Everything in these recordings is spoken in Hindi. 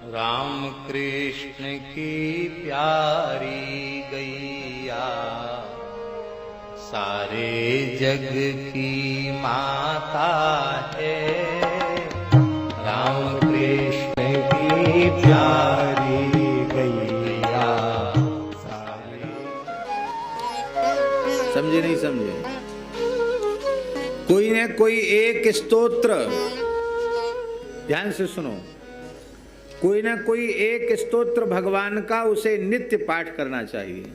राम कृष्ण की प्यारी गैया सारे जग की माता है। राम कृष्ण की प्यारी गैया सारे। समझे नहीं समझे? कोई न कोई एक स्तोत्र, ध्यान से सुनो, कोई ना कोई एक स्तोत्र भगवान का उसे नित्य पाठ करना चाहिए।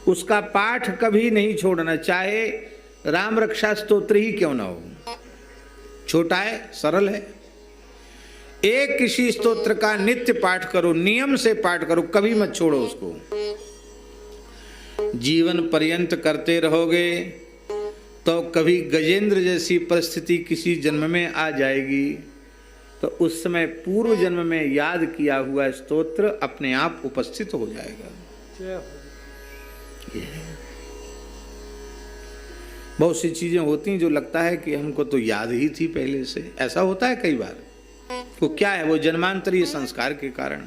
उसका पाठ कभी नहीं छोड़ना, चाहे राम रक्षा स्तोत्र ही क्यों ना हो। छोटा है, सरल है, एक किसी स्तोत्र का नित्य पाठ करो, नियम से पाठ करो, कभी मत छोड़ो उसको। जीवन पर्यंत करते रहोगे तो कभी गजेंद्र जैसी परिस्थिति किसी जन्म में आ जाएगी तो उस समय पूर्व जन्म में याद किया हुआ स्तोत्र अपने आप उपस्थित हो जाएगा। बहुत सी चीजें होती हैं जो लगता है कि हमको तो याद ही थी पहले से, ऐसा होता है कई बार। वो क्या है? वो जन्मांतरीय संस्कार के कारण।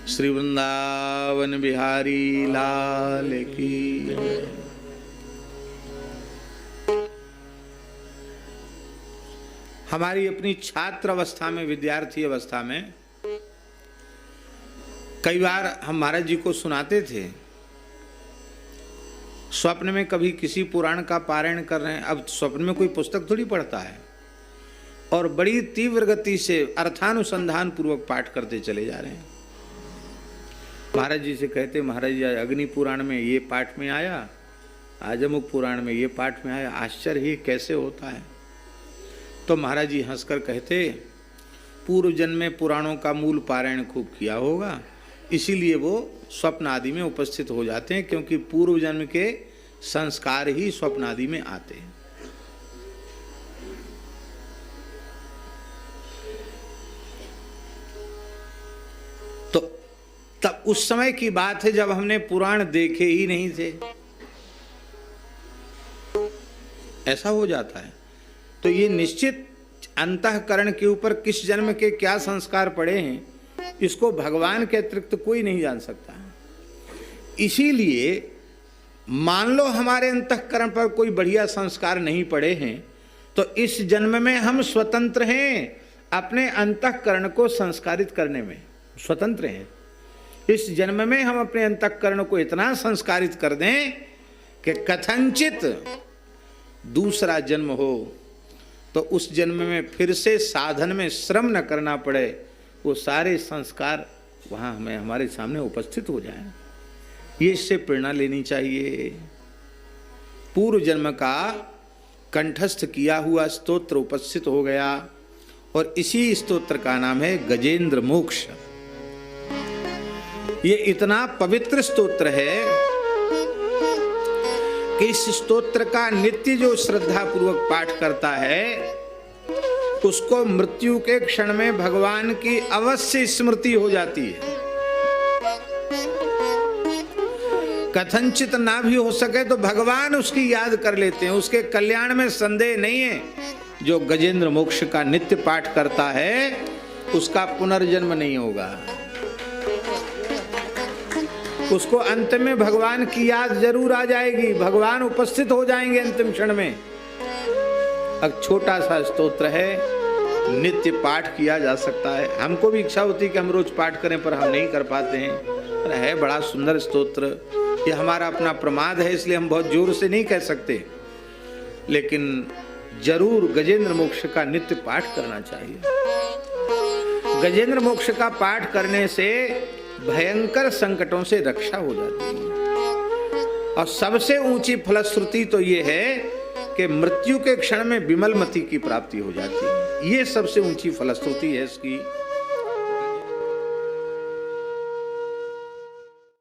श्री वृंदावन बिहारी लाल की। हमारी अपनी छात्र अवस्था में, विद्यार्थी अवस्था में कई बार हम महाराज जी को सुनाते थे, स्वप्न में कभी किसी पुराण का पारायण कर रहे हैं। अब स्वप्न में कोई पुस्तक थोड़ी पढ़ता है, और बड़ी तीव्र गति से अर्थानुसंधान पूर्वक पाठ करते चले जा रहे हैं। महाराज जी से कहते, महाराज जी अग्नि पुराण में ये पाठ में आया, आज अमुक पुराण में ये पाठ में आया, आश्चर्य ही कैसे होता है। तो महाराज जी हंसकर कहते, पूर्व जन्म में पुराणों का मूल पारायण खूब किया होगा, इसीलिए वो स्वप्न आदि में उपस्थित हो जाते हैं, क्योंकि पूर्व जन्म के संस्कार ही स्वप्न आदि में आते हैं। तो तब उस समय की बात है जब हमने पुराण देखे ही नहीं थे, ऐसा हो जाता है। तो ये निश्चित अंतःकरण के ऊपर किस जन्म के क्या संस्कार पड़े हैं, इसको भगवान के अतिरिक्त कोई नहीं जान सकता। इसीलिए मान लो हमारे अंतःकरण पर कोई बढ़िया संस्कार नहीं पड़े हैं, तो इस जन्म में हम स्वतंत्र हैं, अपने अंतःकरण को संस्कारित करने में स्वतंत्र हैं। इस जन्म में हम अपने अंतःकरण को इतना संस्कारित कर दें कि कथनचित दूसरा जन्म हो तो उस जन्म में फिर से साधन में श्रम न करना पड़े, वो सारे संस्कार वहाँ हमें हमारे सामने उपस्थित हो जाएं। ये इससे प्रेरणा लेनी चाहिए। पूर्व जन्म का कंठस्थ किया हुआ स्तोत्र उपस्थित हो गया, और इसी स्तोत्र का नाम है गजेंद्र मोक्ष। ये इतना पवित्र स्तोत्र है कि इस स्तोत्र का नित्य जो श्रद्धा पूर्वक पाठ करता है उसको मृत्यु के क्षण में भगवान की अवश्य स्मृति हो जाती है। कथनचित ना भी हो सके तो भगवान उसकी याद कर लेते हैं, उसके कल्याण में संदेह नहीं है। जो गजेंद्र मोक्ष का नित्य पाठ करता है उसका पुनर्जन्म नहीं होगा, उसको अंत में भगवान की याद जरूर आ जाएगी, भगवान उपस्थित हो जाएंगे अंतिम क्षण में। एक छोटा सा स्तोत्र है, नित्य पाठ किया जा सकता है। हमको भी इच्छा होती है कि हम रोज पाठ करें, पर हम नहीं कर पाते हैं। पर है बड़ा सुंदर स्तोत्र, ये हमारा अपना प्रमाद है, इसलिए हम बहुत जोर से नहीं कह सकते, लेकिन जरूर गजेंद्र मोक्ष का नित्य पाठ करना चाहिए। गजेंद्र मोक्ष का पाठ करने से भयंकर संकटों से रक्षा हो जाती है, और सबसे ऊंची फलश्रुति तो ये है कि मृत्यु के क्षण में विमल मति की प्राप्ति हो जाती है। ये सबसे ऊंची फलश्रुति है इसकी।